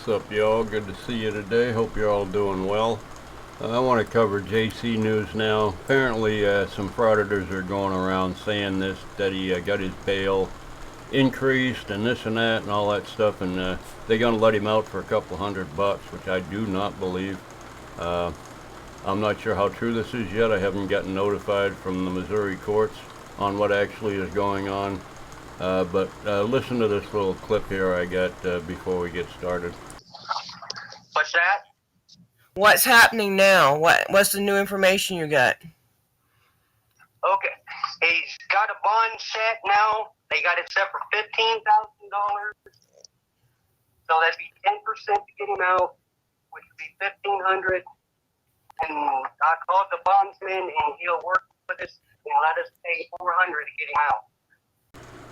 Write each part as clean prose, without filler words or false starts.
What's up, y'all? Good to see you today. Hope you're all doing well. I want to cover JC news now. Apparently some frauditors are going around saying that he got his bail increased and this and that and all that stuff, and they're going to let him out for a couple $100, which I do not believe. I'm not sure how true this is yet. I haven't gotten notified from the Missouri courts on what actually is going on. But listen to this little clip here I got before we get started. What's that? What's happening now? What's the new information you got? Okay. He's got a bond set now. They got it set for $15,000. So that'd be 10% to get him out, which would be $1,500. And I called the bondsman, and he'll work with us and let us pay $400 to get him out.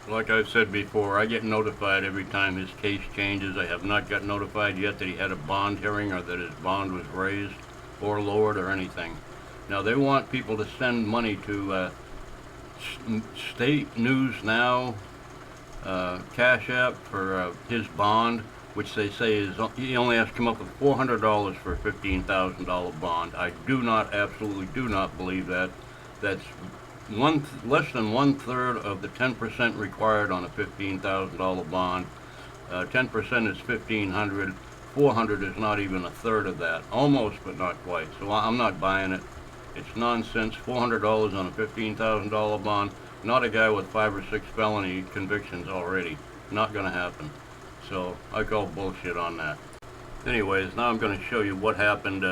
Like I've said before, I get notified every time his case changes. I have not got notified yet that he had a bond hearing or that his bond was raised or lowered or anything. Now, they want people to send money to State News Now, Cash App for his bond, which they say is he only has to come up with $400 for a $15,000 bond. I absolutely do not believe that. That's less than 1/3 of the 10% required on a $15,000 bond. 10% is $1,500. $400 is not even a third of that, almost but not quite. So I'm not buying it. It's nonsense. $400 on a $15,000 bond. Not a guy with 5 or 6 felony convictions already. Not going to happen. So I call bullshit on that. Anyways, now I'm going to show you what happened.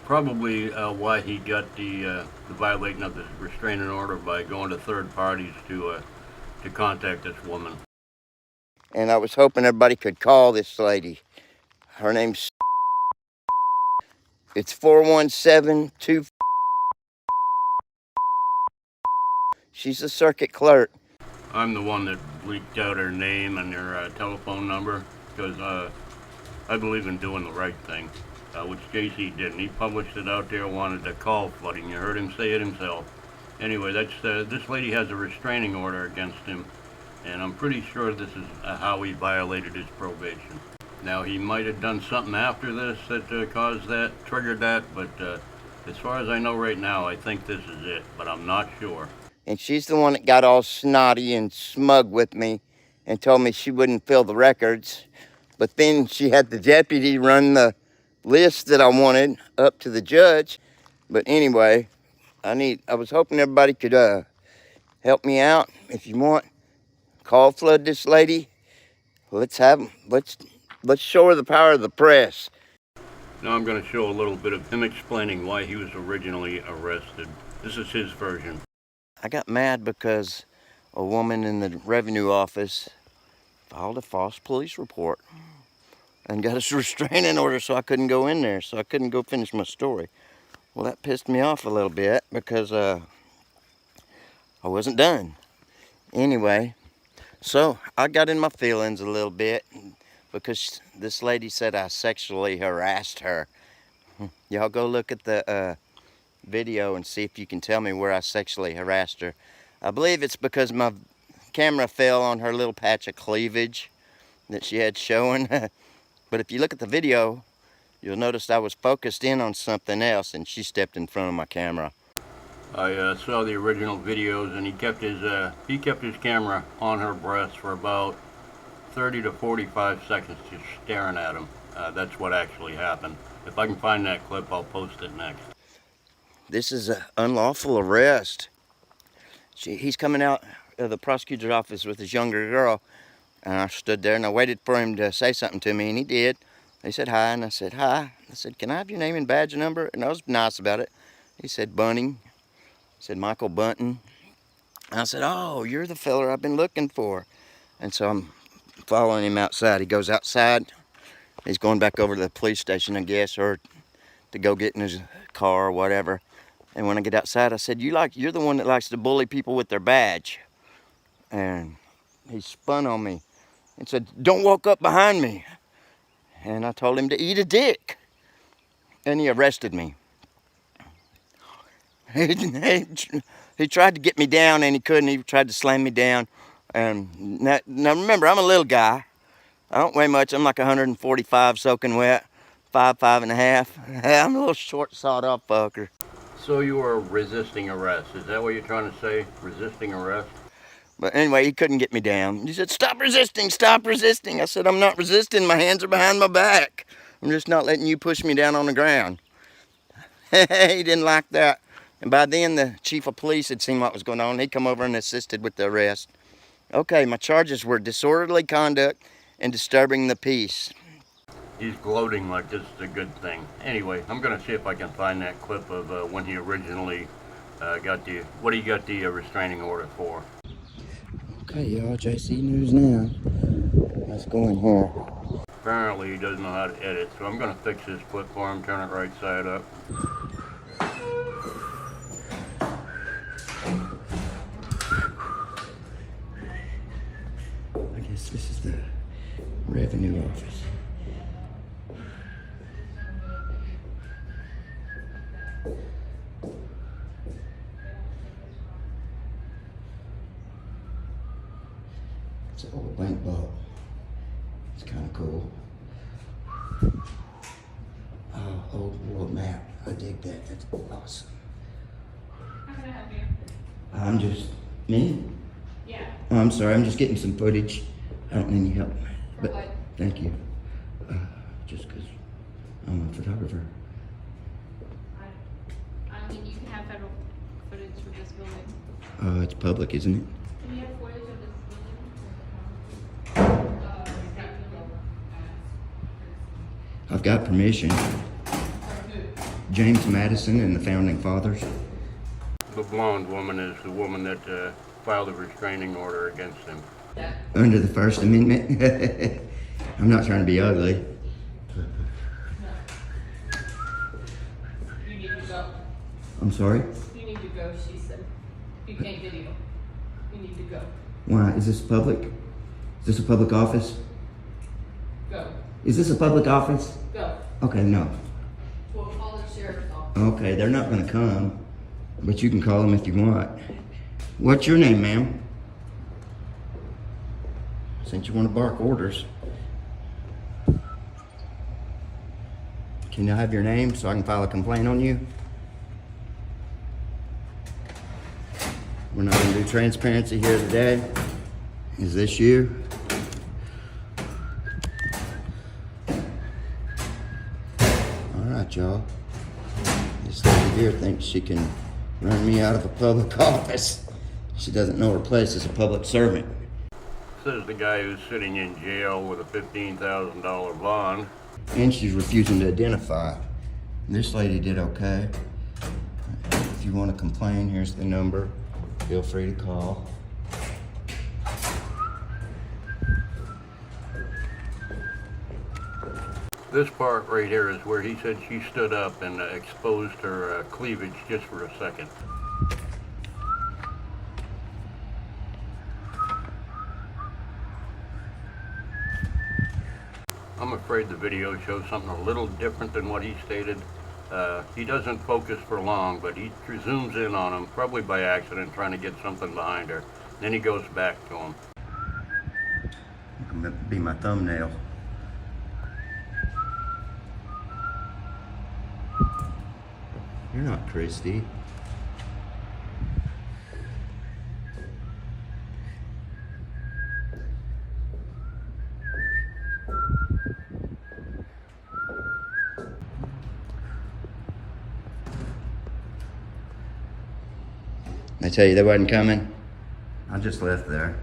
Probably why he got the violating of the restraining order by going to third parties to contact this woman. And I was hoping everybody could call this lady. Her name's it's 417-2. She's a circuit clerk. I'm the one that leaked out her name and her telephone number because I believe in doing the right thing. Which JC didn't. He published it out there, wanted to call flooding. You heard him say it himself. Anyway, this lady has a restraining order against him, and I'm pretty sure this is how he violated his probation. Now, he might have done something after this that triggered that, but as far as I know right now, I think this is it, but I'm not sure. And she's the one that got all snotty and smug with me and told me she wouldn't fill the records. But then she had the deputy run the list that I wanted up to the judge. But anyway, I was hoping everybody could help me out. If you want, call flood this lady. Let's show her the power of the press. Now I'm going to show a little bit of him explaining why he was originally arrested. This is his version. I got mad because a woman in the revenue office filed a false police report and got us a restraining order, so I couldn't go in there, so I couldn't go finish my story. Well, that pissed me off a little bit because I wasn't done. Anyway, so I got in my feelings a little bit because this lady said I sexually harassed her. Y'all go look at the video and see if you can tell me where I sexually harassed her. I believe it's because my camera fell on her little patch of cleavage that she had showing. But if you look at the video, you'll notice I was focused in on something else and she stepped in front of my camera. I saw the original videos, and he kept his camera on her breast for about 30 to 45 seconds just staring at him. That's what actually happened. If I can find that clip, I'll post it next. This is an unlawful arrest. He's coming out of the prosecutor's office with his younger girl. And I stood there and I waited for him to say something to me, and he did. He said hi, and I said hi. I said, can I have your name and badge number? And I was nice about it. He said Bunting. He said Michael Bunting. And I said, oh, you're the feller I've been looking for. And so I'm following him outside. He goes outside. He's going back over to the police station, I guess, or to go get in his car or whatever. And when I get outside, I said, you're the one that likes to bully people with their badge. And he spun on me and said, don't walk up behind me. And I told him to eat a dick. And he arrested me. He tried to get me down and he couldn't. He tried to slam me down. And now remember, I'm a little guy. I don't weigh much. I'm like 145 soaking wet, 5'5.5". I'm a little short, sawed-off fucker. So you were resisting arrest. Is that what you're trying to say? Resisting arrest? But anyway, he couldn't get me down. He said, "Stop resisting, stop resisting." I said, "I'm not resisting. My hands are behind my back. I'm just not letting you push me down on the ground." He didn't like that. And by then, the chief of police had seen what was going on. He come over and assisted with the arrest. Okay, my charges were disorderly conduct and disturbing the peace. He's gloating like this is a good thing. Anyway, I'm going to see if I can find that clip of when he originally got the restraining order for. Okay, y'all, JC News now. Let's go in here. Apparently he doesn't know how to edit, so I'm going to fix this clip for him, turn it right side up. I guess this is the revenue office. It's an old bank vault. It's kind of cool. Oh, old world map. I dig that. That's awesome. How can I help you? I'm just me. Yeah. Oh, I'm sorry. I'm just getting some footage. I don't need any help. For But what? thank you. Just because I'm a photographer. I mean, you can have federal footage for this building. It's public, isn't it? Can you have footage of this building? State building? I've got permission. James Madison and the Founding Fathers. The blonde woman is the woman that filed a restraining order against him. Under the First Amendment. I'm not trying to be ugly. You need to go. I'm sorry? You need to go, she said. You can't video. You need to go. Why? Is this public? Is this a public office? Go. Is this a public office? Go. Okay, no. We'll call the sheriff's office. Okay, they're not gonna come. But you can call them if you want. What's your name, ma'am? Since you want to bark orders. Can I have your name so I can file a complaint on you? We're not gonna do transparency here today. Is this you? All right, y'all. This lady here thinks she can run me out of a public office. She doesn't know her place as a public servant. Says the guy who's sitting in jail with a $15,000 bond. And she's refusing to identify. This lady did okay. If you want to complain, here's the number. Feel free to call. This part right here is where he said she stood up and exposed her cleavage just for a second. I'm afraid the video shows something a little different than what he stated. He doesn't focus for long, but he zooms in on him, probably by accident, trying to get something behind her. Then he goes back to him. That could be my thumbnail. You're not Christy. I tell you they wasn't coming. I just left there.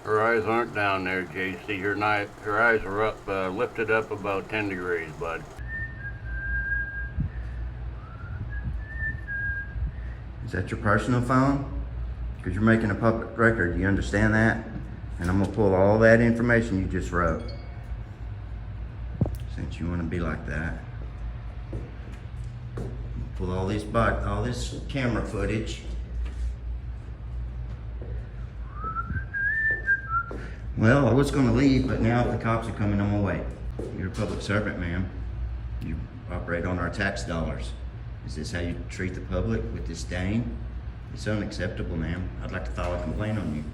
Her eyes aren't down there, JC. Her eyes are up, lifted up about 10 degrees, bud. Is that your personal phone? Because you're making a public record, you understand that? And I'm gonna pull all that information you just wrote. Since you wanna be like that. Pull all this camera footage. Well, I was gonna leave, but now if the cops are coming, I'm gonna wait. You're a public servant, ma'am. You operate on our tax dollars. Is this how you treat the public, with disdain? It's unacceptable, ma'am. I'd like to file a complaint on you.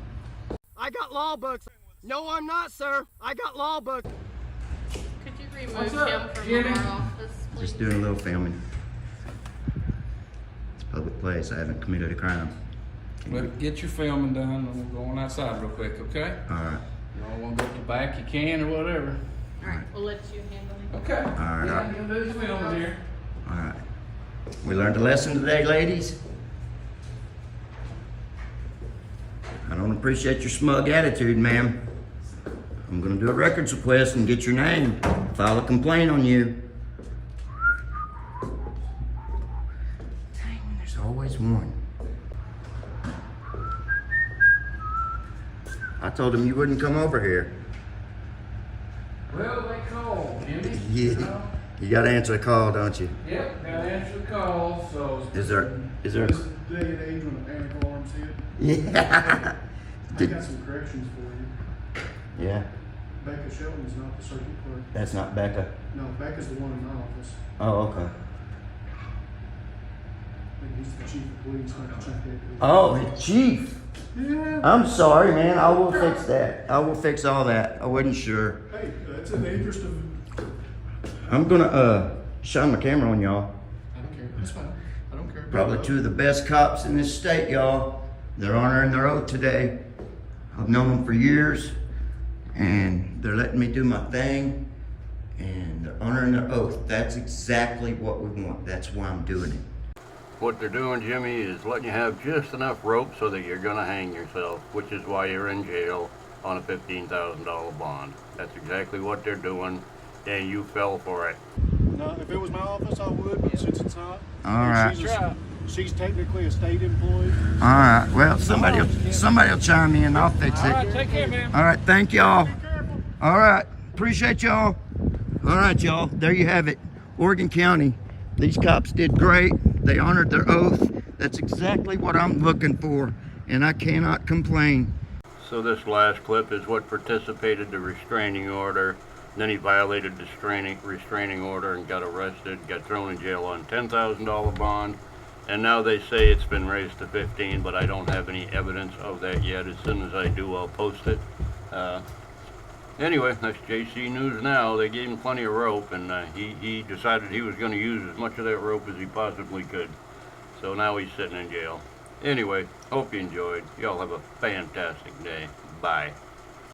I got law books. No, I'm not, sir. I got law books. Could you remove him from our office, please? Just doing a little filming. It's a public place. I haven't committed a crime. Well, get your filming done and we'll go on outside real quick, okay? All right. You all want to go to the back, you can, or whatever. All right, we'll let you handle it. Okay. All right. Yeah, you'll do the filming here. All right. We learned a lesson today, ladies. I don't appreciate your smug attitude, ma'am. I'm gonna do a records request and get your name. File a complaint on you. Dang, there's always one. I told him you wouldn't come over here. Well, they called, Jimmy. Yeah. You gotta answer the call, don't you? Yep, gotta answer the call, so. Is there? This day and age when the panic alarms hit, Yeah. I got some corrections for you. Yeah. Becca Shelton is not the circuit clerk. That's not Becca. No, Becca's the one in my office. Oh, okay. And he's the chief of police, not the chief deputy. Oh, the chief. Yeah. I'm sorry, man. I will fix that. I will fix all that. I wasn't sure. Hey, that's in the interest of. I'm gonna shine my camera on y'all. I don't care. That's fine. I don't care. Probably two of the best cops in this state, y'all. They're honoring their oath today. I've known them for years, and they're letting me do my thing, and they're honoring their oath. That's exactly what we want. That's why I'm doing it. What they're doing, Jimmy, is letting you have just enough rope so that you're gonna hang yourself, which is why you're in jail on a $15,000 bond. That's exactly what they're doing, and you fell for it. No, if it was my office, I would, but since it's not. All right. She's technically a state employee. All right. Well, somebody will chime in. I'll fix it. All right, take care, man. All right. Thank y'all. All right. Appreciate y'all. All right, y'all. There you have it. Oregon County. These cops did great. They honored their oath. That's exactly what I'm looking for, and I cannot complain. So this last clip is what participated the restraining order. Then he violated the restraining order and got arrested, got thrown in jail on $10,000 bond. And now they say it's been raised to 15, but I don't have any evidence of that yet. As soon as I do, I'll post it. Anyway, that's JC News Now. They gave him plenty of rope, and he decided he was going to use as much of that rope as he possibly could. So now he's sitting in jail. Anyway, hope you enjoyed. Y'all have a fantastic day. Bye.